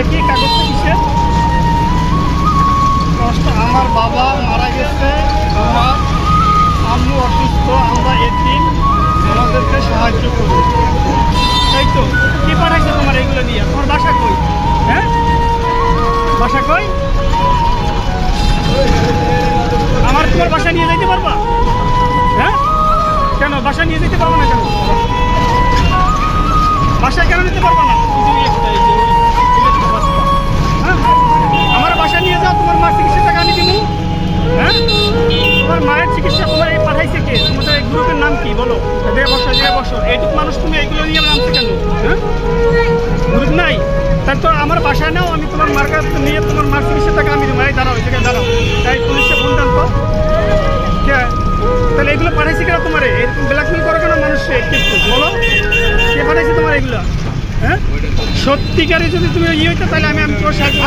দেখি কাগজটা কিসের? আমার বাবা মারা গেছে, আমার আম্মু অসুস্থ, আমরা এতিম, আমাদেরকে সাহায্য করুন। তাই তো? কি পাঠাইছে তোমার এগুলো নিয়ে? তোমার বাসা কই? হ্যাঁ, বাসা কই? আমার তোমার বাসা নিয়ে যেতে পারবা? হ্যাঁ, কেন বাসা নিয়ে যেতে পারবো না? কেন বাসা কেন নিতে পারবো না? হ্যাঁ, আমার বাসা নিয়ে যাও, তোমার মার চিকিৎসা টাকা আমি দিব। হ্যাঁ, তোমার মায়ের চিকিৎসা তোমার এই পাঠাইছে কে? তোমাদের এই গ্রুপের নাম কি বলো? 1.5 বছর এইটুকু মানুষ, তুমি এইগুলো নিয়ে নামছে কেন? হ্যাঁ, গ্রুপ নাই? তাই তো আমার বাসায় নাও, আমি তোমার মার কাছে নিয়ে তোমার মার চিকিৎসা টাকা আমি দিব। এই দাঁড়াও, এই জায়গায় দাঁড়াও, তাই পুলিশে ফোন দেন তো। তাহলে এগুলো পাঠাইছি কেন তোমার? এরকম ব্ল্যাকমেল করো কেন মানুষকে? একটু বলো, কে পাঠাইছে তোমার এগুলো? হ্যাঁ, সত্যিকারে যদি তুমি ইয়ে হইতো তাহলে আমি তোমার সাহায্য